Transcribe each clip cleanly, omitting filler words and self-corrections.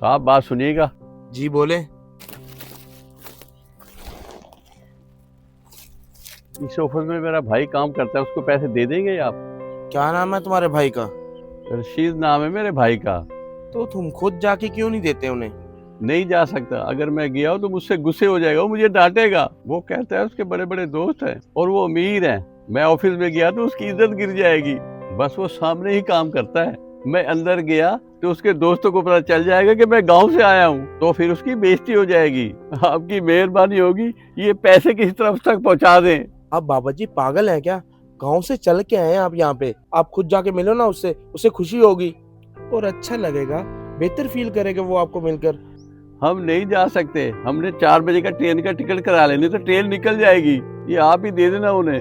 साहब बात सुनिएगा। जी बोले। इस ऑफिस में मेरा भाई काम करता है, उसको पैसे दे देंगे आप? क्या नाम है तुम्हारे भाई का? रशीद नाम है मेरे भाई का। तो तुम खुद जाके क्यों नहीं देते उन्हें? नहीं जा सकता, अगर मैं गया हूँ तो मुझसे गुस्से हो जाएगा, वो मुझे डांटेगा। वो कहता है उसके बड़े बड़े दोस्त हैं और वो अमीर हैं। मैं ऑफिस में गया तो उसकी इज्जत गिर जाएगी। बस वो सामने ही काम करता है, मैं अंदर गया तो उसके दोस्तों को पता चल जाएगा कि मैं गांव से आया हूँ, तो फिर उसकी बेइज्जती हो जाएगी। आपकी मेहरबानी होगी, ये पैसे किस तरफ तक पहुँचा दें। आप बाबा जी पागल हैं क्या? गांव से चल के आए हैं आप यहाँ पे। आप खुद जाके मिलो ना उससे, उसे खुशी होगी और अच्छा लगेगा, बेहतर फील करेगा वो आपको मिलकर। हम नहीं जा सकते, हमने 4 बजे का ट्रेन का टिकट करा लेनी, तो ट्रेन निकल जाएगी। ये आप ही दे देना उन्हें।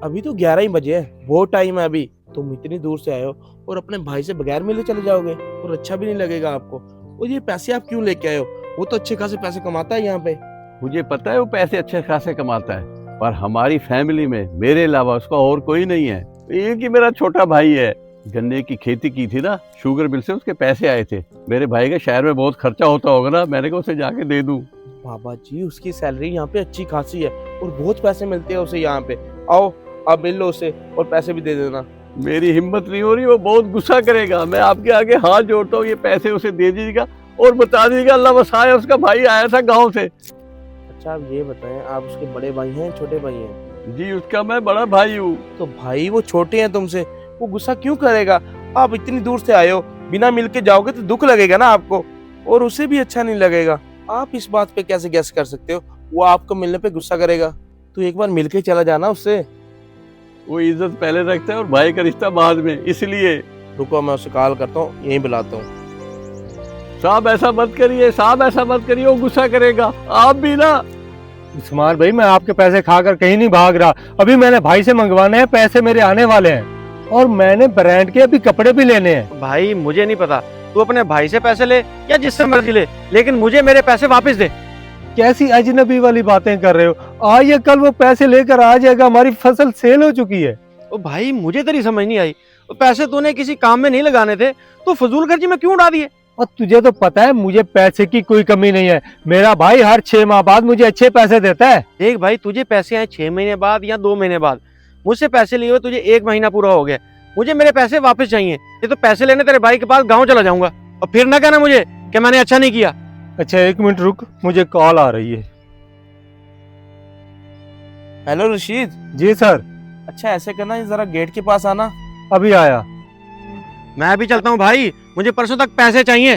अभी तो 11 ही बजे है, बहुत टाइम है अभी। तुम इतनी दूर से आए हो और अपने भाई से बगैर मिले चले जाओगे और अच्छा भी नहीं लगेगा आपको। और ये पैसे आप क्यों लेके आए हो? वो तो अच्छे खासे पैसे कमाता है यहाँ पे। मुझे पता है वो पैसे अच्छे खासे कमाता है, पर हमारी फैमिली में मेरे अलावा उसका और कोई नहीं है। एक ही मेरा छोटा भाई है। गन्ने की खेती की थी ना, शुगर मिल से उसके पैसे आए थे। मेरे भाई के शहर में बहुत खर्चा होता होगा ना, मैंने कहा उसे जाके दे दूं। बाबा जी उसकी सैलरी यहाँ पे अच्छी खासी है और बहुत पैसे मिलते हैं उसे यहाँ पे। आओ आप मिल लो उसे और पैसे भी दे देना। मेरी हिम्मत नहीं हो रही, वो बहुत गुस्सा करेगा। मैं आपके आगे हाथ जोड़ता हूँ, ये पैसे उसे दे दीजिएगा और बता दीजिएगा अल्लाह वसाए उसका भाई आया था गाँव से। अच्छा आप ये बताएं, आप उसके बड़े भाई हैं छोटे भाई हैं? जी उसका मैं बड़ा भाई हूँ। तो भाई वो छोटे हैं तुमसे, वो गुस्सा क्यों करेगा? आप इतनी दूर से आए हो, बिना मिल के जाओगे तो दुख लगेगा ना आपको, और उसे भी अच्छा नहीं लगेगा। आप इस बात पे कैसे गैस कर सकते हो वो आपको मिलने पे गुस्सा करेगा? तो एक बार मिल के चला जाना उससे। वो इज्जत पहले रखता है और भाई का रिश्ता बाद में, इसलिए। रुको मैं उसे कॉल करता हूँ, यहीं बुलाता हूँ। साहब ऐसा मत करिए, साहब ऐसा मत करिए, वो गुस्सा करेगा। आप भी ना। उस्मान भाई मैं आपके पैसे खाकर कहीं नहीं भाग रहा। अभी मैंने भाई से मंगवाने हैं, पैसे मेरे आने वाले हैं और मैंने ब्रांड के अभी कपड़े भी लेने हैं। भाई मुझे नहीं पता, तू अपने भाई से पैसे ले या जिससे मर्जी ले, लेकिन मुझे मेरे पैसे वापस दे। कैसी अजनबी वाली बातें कर रहे हो? आज या कल वो पैसे लेकर आ जाएगा, हमारी फसल सेल हो चुकी है। ओ भाई मुझे तेरी समझ नहीं आई, वो पैसे तूने किसी काम में नहीं लगाने थे तो फजूल खर्ची में क्यों उड़ा दिए? और तुझे तो पता है मुझे पैसे की कोई कमी नहीं है। मेरा भाई हर 6 माह बाद मुझे अच्छे पैसे देता है। देख भाई, तुझे पैसे आए 6 महीने बाद या 2 महीने बाद, मुझसे पैसे लिए हुए तुझे 1 महीना पूरा हो गया। मुझे मेरे पैसे वापस चाहिए। ये तो पैसे लेने तेरे भाई के पास गाँव चला जाऊंगा और फिर ना कहना मुझे कि मैंने अच्छा नहीं किया। अच्छा 1 मिनट रुक, मुझे कॉल आ रही है। हेलो रशीद। जी सर। अच्छा ऐसे करना, जरा गेट के पास आना। अभी आया। मैं भी चलता हूँ भाई, मुझे परसों तक पैसे चाहिए।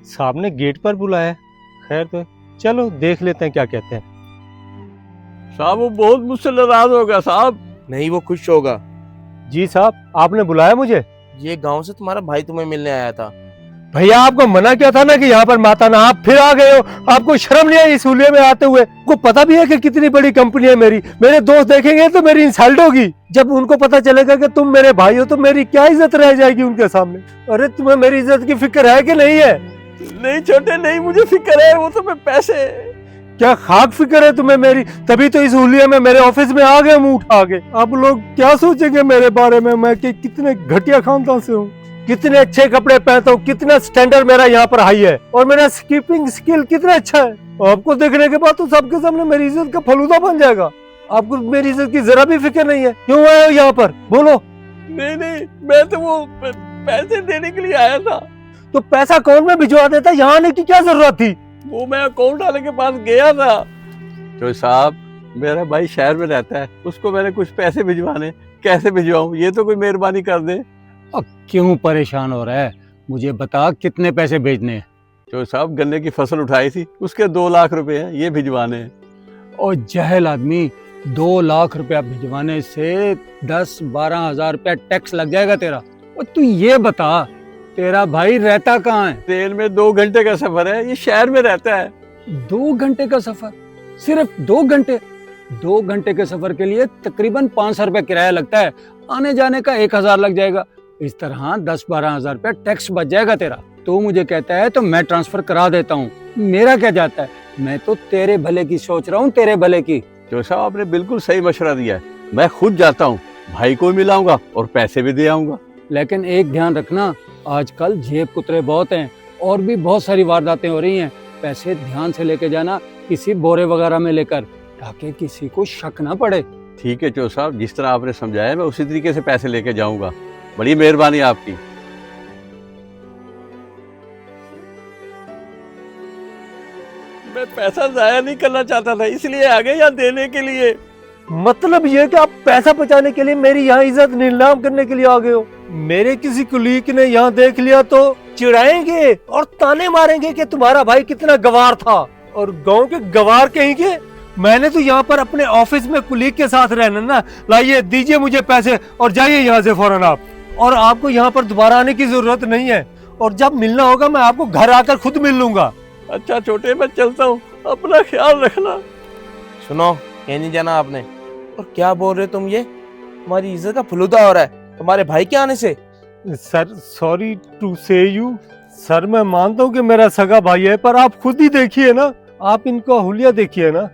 साहब ने गेट पर बुलाया। खैर तो चलो देख लेते हैं क्या कहते हैं। साहब वो बहुत मुझसे नाराज होगा साहब। नहीं वो खुश होगा। जी साहब आपने बुलाया मुझे? ये गांव से तुम्हारा भाई तुम्हें मिलने आया था। भैया आपको मना किया था ना कि यहाँ पर माता ना, आप फिर आ गए हो। आपको शर्म नहीं आई इस हुलिये में आते हुए? को पता भी है कि कितनी बड़ी कंपनी है मेरी। मेरे दोस्त देखेंगे तो मेरी इंसल्ट होगी। जब उनको पता चलेगा कि तुम मेरे भाई हो तो मेरी क्या इज्जत रह जाएगी उनके सामने। अरे तुम्हें मेरी इज्जत की फिक्र है कि नहीं है? नहीं छोटे नहीं, मुझे फिक्र है, वो तो मैं पैसे। क्या खाक फिक्र है तुम्हें मेरी? तभी तो इस हुलिये में मेरे ऑफिस में आ गए मुंह उठा के। अब लोग क्या सोचेंगे मेरे बारे में, मैं कि कितने घटिया खानदान से हूँ, कितने अच्छे कपड़े पहनता हूँ, कितना स्टैंडर्ड मेरा यहाँ पर हाई है और मेरा स्कीपिंग स्किल कितना अच्छा है। आपको देखने के बाद तो सबके सामने मेरी इज्जत का फलूदा बन जाएगा। आपको मेरी इज्जत की जरा भी फिक्र नहीं है। क्यों आए हो यहाँ पर, बोलो? नहीं नहीं, मैं तो वो पैसे देने के लिए आया था। तो पैसा अकाउंट में भिजवा देता, यहाँ आने की क्या जरूरत थी? वो मैं अकाउंट वाले के पास गया था। तो साहब मेरा भाई शहर में रहता है, उसको मैंने कुछ पैसे भिजवाने, कैसे भिजवाऊं? ये तो कोई मेहरबानी कर दे। अब क्यों परेशान हो रहा है? मुझे बता कितने पैसे भेजने हैं? तो साहब गन्ने की फसल उठाई थी, उसके 2 लाख रुपए हैं, ये भिजवाने हैं। और जहल आदमी, 2 लाख रुपया भिजवाने से 10-12 हजार रुपया टैक्स लग जाएगा तेरा। और तू ये बता तेरा भाई रहता कहाँ है? ट्रेन में 2 घंटे का सफर है, ये शहर में रहता है। 2 घंटे का सफर? सिर्फ 2 घंटे? 2 घंटे के सफर के लिए तकरीबन 500 रुपया किराया लगता है, आने जाने का 1000 लग जाएगा। इस तरह 10-12 हजार रुपया टैक्स बच जाएगा तेरा। तो मुझे कहता है तो मैं ट्रांसफर करा देता हूँ, मेरा क्या जाता है? मैं तो तेरे भले की सोच रहा हूँ, तेरे भले की। तो साहब आपने बिल्कुल सही मशवरा दिया है, मैं खुद जाता हूँ, भाई को मिलाऊंगा और पैसे भी दे आऊंगा। लेकिन एक ध्यान रखना, आजकल जेब कुतरे बहुत हैं और भी बहुत सारी वारदातें हो रही हैं। पैसे ध्यान से लेके जाना, किसी बोरे वगैरह में लेकर, ताकि किसी को शक ना पड़े। ठीक है चोर साहब, जिस तरह आपने समझाया मैं उसी तरीके से पैसे लेके जाऊंगा। बड़ी मेहरबानी आपकी। मैं पैसा जाया नहीं करना चाहता था, इसलिए आ गए यहाँ देने के लिए। मतलब ये कि आप पैसा बचाने के लिए मेरी यहाँ इज्जत नीलाम करने के लिए आ गए हो। मेरे किसी कुलीग ने यहाँ देख लिया तो चिढ़ाएंगे और ताने मारेंगे कि तुम्हारा भाई कितना गवार था, और गांव के गवार कहेंगे। मैंने तो यहाँ पर अपने ऑफिस में कुलीग के साथ रहना ना। लाइए, दीजिए मुझे पैसे और जाइए यहाँ से फौरन आप। और आपको यहाँ पर दोबारा आने की जरूरत नहीं है, और जब मिलना होगा मैं आपको घर आकर खुद मिल लूंगा। अच्छा छोटे, मैं चलता हूँ, अपना ख्याल रखना। सुनो, कहीं नहीं जाना आपने। और क्या बोल रहे हो तुम? ये तुम्हारी इज्जत का फलूदा हो रहा है तुम्हारे भाई के आने से। सर, सॉरी टू से यू। सर, मैं मानता हूँ कि मेरा सगा भाई है, पर आप खुद ही देखिए ना, आप इनका हुलिया देखिए ना।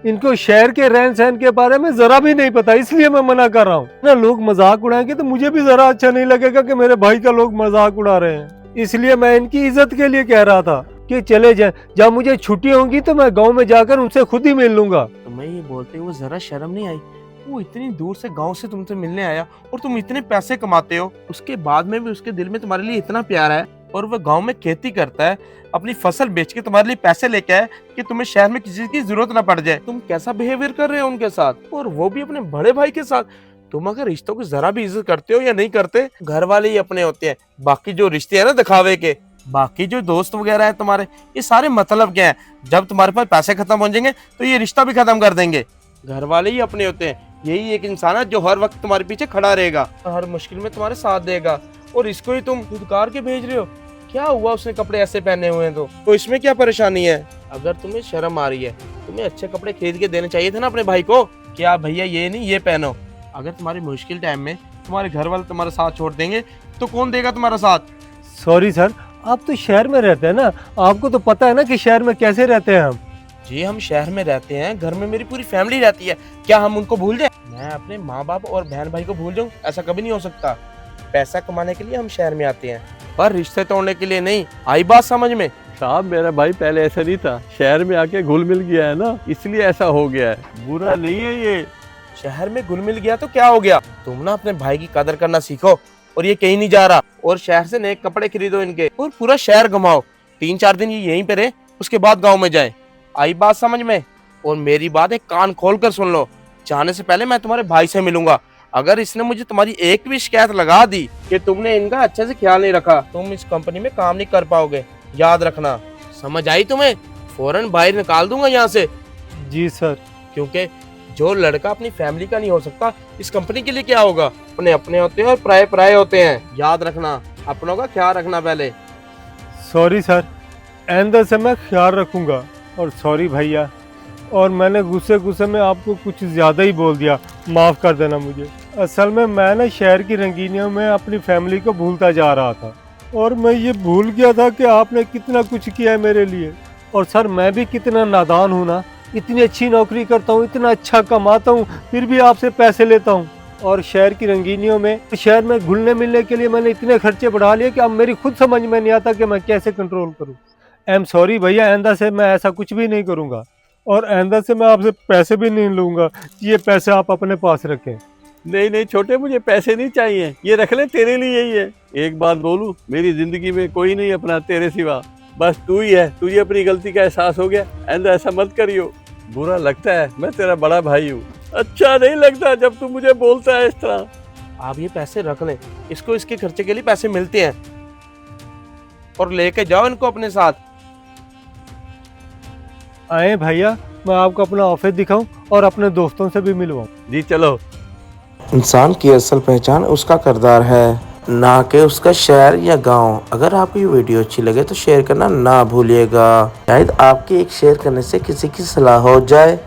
इनको शहर के रहन सहन के बारे में जरा भी नहीं पता, इसलिए मैं मना कर रहा हूँ ना। लोग मजाक उड़ाएंगे तो मुझे भी जरा अच्छा नहीं लगेगा कि मेरे भाई का लोग मजाक उड़ा रहे हैं। इसलिए मैं इनकी इज्जत के लिए कह रहा था कि चले जाएं। जब मुझे छुट्टी होगी तो मैं गांव में जाकर उनसे खुद ही मिल लूंगा। तुम्हें ये बोलते हुए जरा शर्म नहीं आई? वो इतनी दूर से गांव से तुमसे मिलने आया और तुम इतने पैसे कमाते हो, उसके बाद में भी उसके दिल में तुम्हारे लिए इतना प्यार है, और वह गांव में खेती करता है, अपनी फसल बेच के तुम्हारे लिए पैसे लेके आए कि तुम्हें शहर में किसी की जरूरत ना पड़ जाए। तुम कैसा बिहेवियर कर रहे हो उनके साथ, और वो भी अपने बड़े भाई के साथ। तुम अगर रिश्तों की जरा भी इज्जत करते हो या नहीं करते, घर वाले ही अपने होते हैं। बाकी जो रिश्ते हैं ना दिखावे के, बाकी जो दोस्त वगैरह है तुम्हारे, ये सारे मतलब क्या है? जब तुम्हारे पास पैसे खत्म हो जाएंगे तो ये रिश्ता भी खत्म कर देंगे। घर वाले ही अपने होते हैं। यही एक इंसान है जो हर वक्त तुम्हारे पीछे खड़ा रहेगा, हर मुश्किल में तुम्हारे साथ देगा, और इसको ही तुम धुतकार के भेज रहे हो। क्या हुआ, उसने कपड़े ऐसे पहने हुए हैं तो इसमें क्या परेशानी है? अगर तुम्हें शर्म आ रही है, तुम्हें अच्छे कपड़े खरीद के देने चाहिए थे ना अपने भाई को। क्या भैया ये नहीं, ये पहनो। अगर तुम्हारी मुश्किल टाइम में तुम्हारे घर वाले तुम्हारा साथ छोड़ देंगे तो कौन देगा तुम्हारा साथ? सॉरी सर, आप तो शहर में रहते हैं ना, आपको तो पता है ना कि शहर में कैसे रहते हैं हम। जी, हम शहर में रहते हैं, घर में मेरी पूरी फैमिली रहती है। क्या हम उनको भूल जाए? मैं अपने माँ बाप और बहन भाई को भूल जाऊं? ऐसा कभी नहीं हो सकता। पैसा कमाने के लिए हम शहर में आते हैं, पर रिश्ते तोड़ने के लिए नहीं। आई बात समझ में? साहब, मेरा भाई पहले ऐसा नहीं था, शहर में आके घुल मिल गया है ना, इसलिए ऐसा हो गया है। बुरा नहीं है ये। शहर में घुल मिल गया तो क्या हो गया? तुम ना अपने भाई की कदर करना सीखो, और ये कहीं नहीं जा रहा। और शहर से नए कपड़े खरीदो इनके, और पूरा शहर घुमाओ। 3-4 दिन ये यहीं पे रहे, उसके बाद गाँव में जाए। आई बात समझ में? और मेरी बात एक कान खोल कर सुन लो, जाने से पहले मैं तुम्हारे भाई से मिलूंगा। अगर इसने मुझे तुम्हारी एक भी शिकायत लगा दी कि तुमने इनका अच्छे से ख्याल नहीं रखा, तुम इस कंपनी में काम नहीं कर पाओगे। याद रखना, समझ आई तुम्हें? फौरन बाहर निकाल दूंगा यहाँ से। जी सर। क्योंकि जो लड़का अपनी फैमिली का नहीं हो सकता, इस कंपनी के लिए क्या होगा? अपने अपने होते हैं और पराये पराये होते हैं। याद रखना, अपनों का ख्याल रखना पहले। सॉरी सर, आइंदा से मैं ख्याल रखूंगा। और सॉरी भैया, और मैंने गुस्से में आपको कुछ ज़्यादा ही बोल दिया, माफ़ कर देना मुझे। असल में मैं ना शहर की रंगीनियों में अपनी फैमिली को भूलता जा रहा था, और मैं ये भूल गया था कि आपने कितना कुछ किया है मेरे लिए। और सर, मैं भी कितना नादान हूँ ना, इतनी अच्छी नौकरी करता हूँ, इतना अच्छा कमाता हूँ, फिर भी आपसे पैसे लेता हूँ। और शहर की रंगीनियों में, शहर में घुलने मिलने के लिए मैंने इतने खर्चे बढ़ा लिए कि अब मेरी खुद समझ में नहीं आता कि मैं कैसे कंट्रोल करूँ। आई एम सॉरी भैया, आइंदा से मैं ऐसा कुछ भी नहीं करूँगा, और आइंदा से मैं आपसे पैसे भी नहीं लूँगा। ये पैसे आप अपने पास रखें। नहीं नहीं छोटे, मुझे पैसे नहीं चाहिए, ये रख ले, तेरे लिए ही है। एक बात बोलूं, मेरी जिंदगी में कोई नहीं अपना तेरे सिवा, बस तू ही है। तुझे अपनी गलती का एहसास हो गया, ऐसा ऐसा मत करियो। बुरा लगता है, मैं तेरा बड़ा भाई हूँ। अच्छा नहीं लगता जब तू मुझे बोलता है इस तरह। आप ये पैसे रख लें, इसको इसके खर्चे के लिए पैसे मिलते हैं, और लेके जाओ इनको अपने साथ। आए भैया, मैं आपको अपना ऑफिस दिखाऊं और अपने दोस्तों से भी मिलवाऊं। जी चलो। इंसान की असल पहचान उसका किरदार है, ना कि उसका शहर या गांव। अगर आपको ये वीडियो अच्छी लगे तो शेयर करना ना भूलिएगा। शायद आपके एक शेयर करने से किसी की सलाह हो जाए।